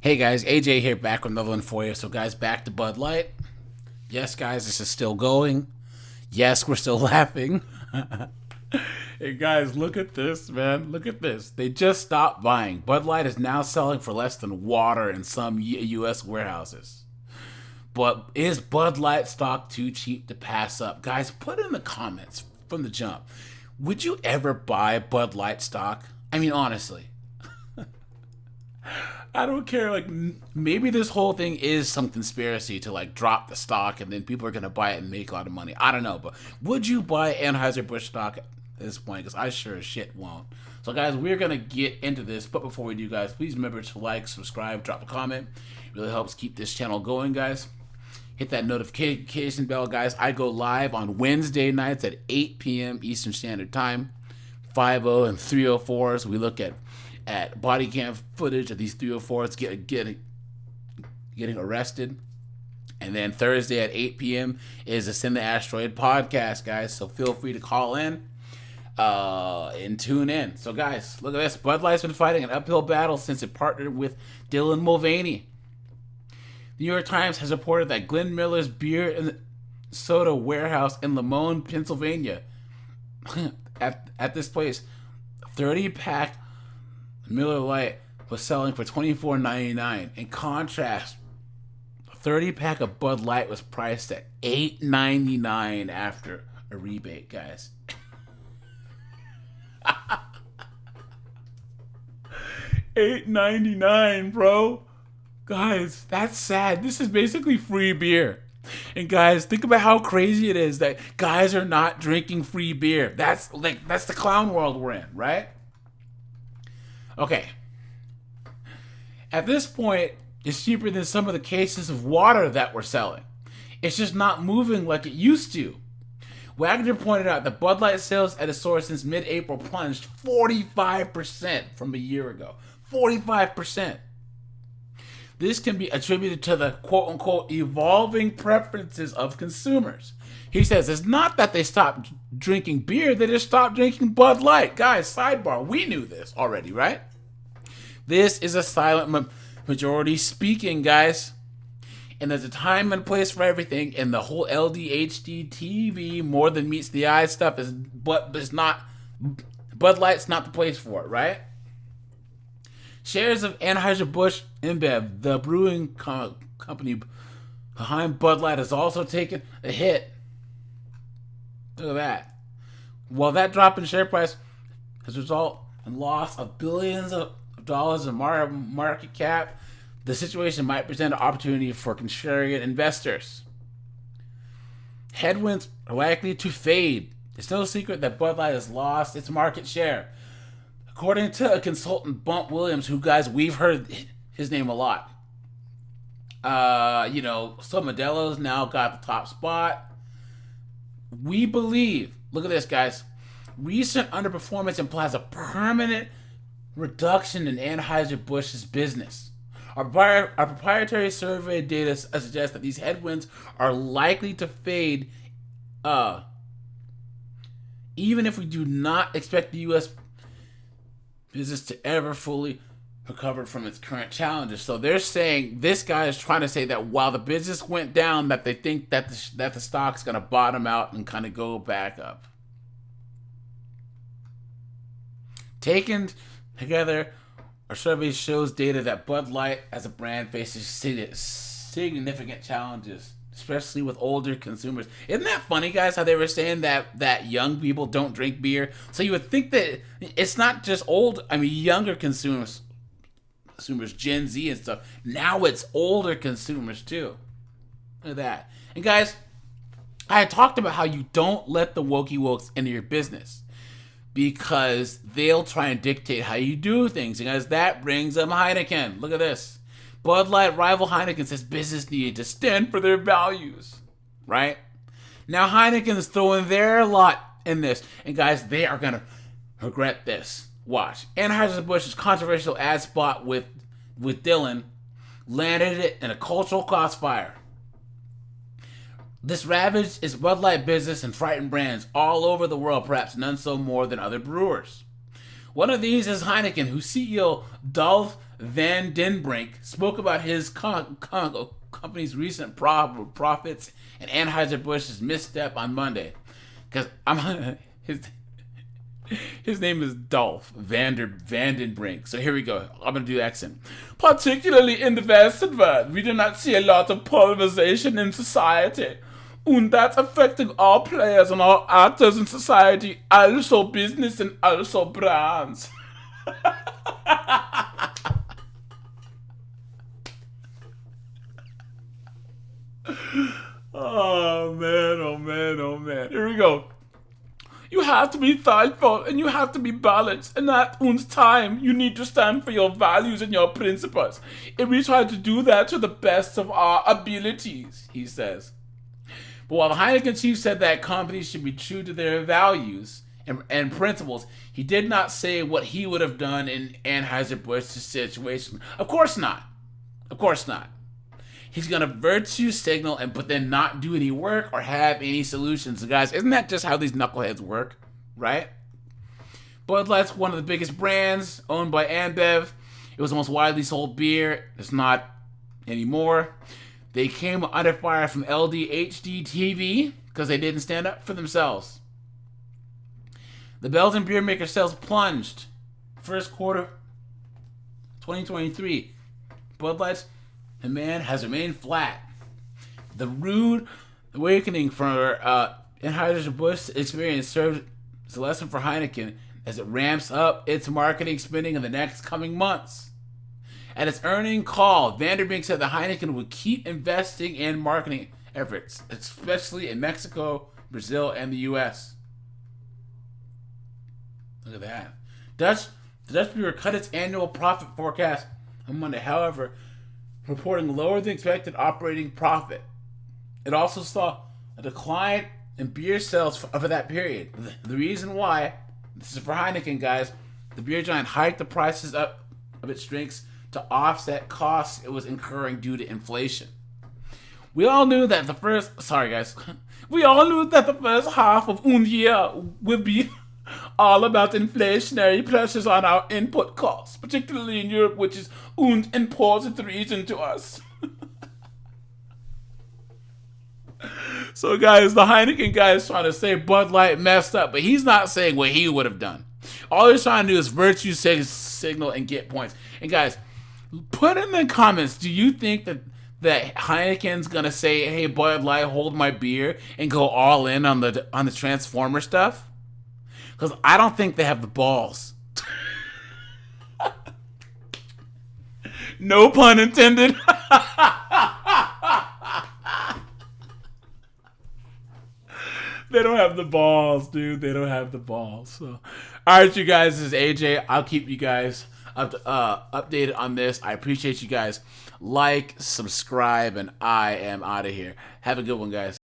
Hey guys, AJ here back with another one for you. So guys, back to Bud Light. Yes guys, this is still going. Yes, we're still laughing. Hey guys, look at this, man. Look at this. They just stopped buying. Bud Light is now selling for less than water in some U.S. warehouses. But is Bud Light stock too cheap to pass up? Guys, put in the comments from the jump. Would you ever buy Bud Light stock? I mean, honestly. I don't care. Like, maybe this whole thing is some conspiracy to like drop the stock and then people are gonna buy it and make a lot of money. I don't know, but would you buy Anheuser-Busch stock at this point? Because I sure as shit won't. So, guys, we're gonna get into this, but before we do, guys, please remember to like, subscribe, drop a comment. It really helps keep this channel going, guys. Hit that notification bell, guys. I go live on Wednesday nights at 8 p.m. Eastern Standard Time. 50 and 304s. We look at body cam footage of these 304s getting arrested. And then Thursday at 8 p.m. is the Send the Asteroid podcast, guys. So feel free to call in and tune in. So, guys, look at this. Bud Light's been fighting an uphill battle since it partnered with Dylan Mulvaney. The New York Times has reported that Glenn Miller's beer and soda warehouse in Lamone, Pennsylvania, at this place, 30-pack Miller Lite was selling for $24.99. In contrast, a 30-pack of Bud Light was priced at $8.99 after a rebate, guys. $8.99, bro. Guys, that's sad. This is basically free beer. And guys, think about how crazy it is that guys are not drinking free beer. That's the clown world we're in, right? Okay. At this point, it's cheaper than some of the cases of water that we're selling. It's just not moving like it used to. Wagner pointed out that Bud Light sales at a source since mid-April plunged 45% from a year ago. 45%. This can be attributed to the quote-unquote evolving preferences of consumers. He says it's not that they stopped drinking beer, they just stopped drinking Bud Light. Guys, sidebar, we knew this already, right? This is a silent majority speaking, guys. And there's a time and place for everything, and the whole LDHD TV more than meets the eye stuff is not Bud Light's not the place for it, right? Shares of Anheuser-Busch InBev, the brewing company behind Bud Light, has also taken a hit. Look at that. While that drop in share price has resulted in loss of billions of dollars in market cap, the situation might present an opportunity for contrarian investors. Headwinds are likely to fade. It's no secret that Bud Light has lost its market share. According to a consultant, Bump Williams, who, guys, we've heard his name a lot. So Modelo's now got the top spot. We believe, look at this, guys, recent underperformance implies a permanent reduction in Anheuser-Busch's business. Our proprietary survey data suggests that these headwinds are likely to fade, even if we do not expect the U.S. business to ever fully recover from its current challenges. So they're saying, this guy is trying to say that while the business went down, that they think that the stock's going to bottom out and kind of go back up. Taken together, our survey shows data that Bud Light as a brand faces significant challenges, especially with older consumers. Isn't that funny, guys, how they were saying that young people don't drink beer? So you would think that it's not just younger consumers, Gen Z and stuff. Now it's older consumers too. Look at that. And guys, I talked about how you don't let the wokey wokes into your business, because they'll try and dictate how you do things. And guys, that brings up Heineken. Look at this. Bud Light rival Heineken says business needed to stand for their values. Right? Now Heineken is throwing their lot in this. And guys, they are going to regret this. Watch. Anheuser-Busch's controversial ad spot with Dylan landed it in a cultural crossfire. This ravaged its Bud Light business and frightened brands all over the world, perhaps none so more than other brewers. One of these is Heineken, whose CEO Dolph Van Den Brink spoke about his company's recent profits and Anheuser-Busch's misstep on Monday. Because I'm his name is Dolph Van Den Brink. So here we go. I'm going to do the accent. Particularly in the Western world, we do not see a lot of polarization in society. And that's affecting all players and all actors in society, also business and also brands. Oh man, oh man, oh man. Here we go. You have to be thoughtful and you have to be balanced. And at one's time, you need to stand for your values and your principles. And we try to do that to the best of our abilities, he says. But while the Heineken chief said that companies should be true to their values and principles, he did not say what he would have done in Anheuser-Busch's situation. Of course not. Of course not. He's going to virtue signal but then not do any work or have any solutions. So guys, isn't that just how these knuckleheads work, right? Bud Light's one of the biggest brands, owned by AnBev. It was the most widely sold beer. It's not anymore. They came under fire from LDHD TV because they didn't stand up for themselves. The Belgian beer maker sales plunged. First quarter 2023. Bud Light's demand has remained flat. The rude awakening for Anheuser-Busch experience serves as a lesson for Heineken as it ramps up its marketing spending in the next coming months. At its earnings call, Vanderbeek said that Heineken would keep investing in marketing efforts, especially in Mexico, Brazil, and the U.S. Look at that. The Dutch beer cut its annual profit forecast on Monday, however, reporting lower than expected operating profit. It also saw a decline in beer sales for that period. The reason why, this is for Heineken, guys, the beer giant hiked the prices up of its drinks to offset costs it was incurring due to inflation. We all knew that the first half of the year would be all about inflationary pressures on our input costs, particularly in Europe, which is an important region to us. So guys, the Heineken guy is trying to say Bud Light messed up, but he's not saying what he would have done. All he's trying to do is virtue signal and get points. And guys, put in the comments, do you think that Heineken's gonna say, hey, Bud Light, hold my beer, and go all in on the Transformer stuff? Because I don't think they have the balls. No pun intended. They don't have the balls, dude. They don't have the balls. So, all right, you guys, this is AJ. I'll keep you guys updated on this. I appreciate you guys. Like, subscribe, and I am out of here. Have a good one, guys.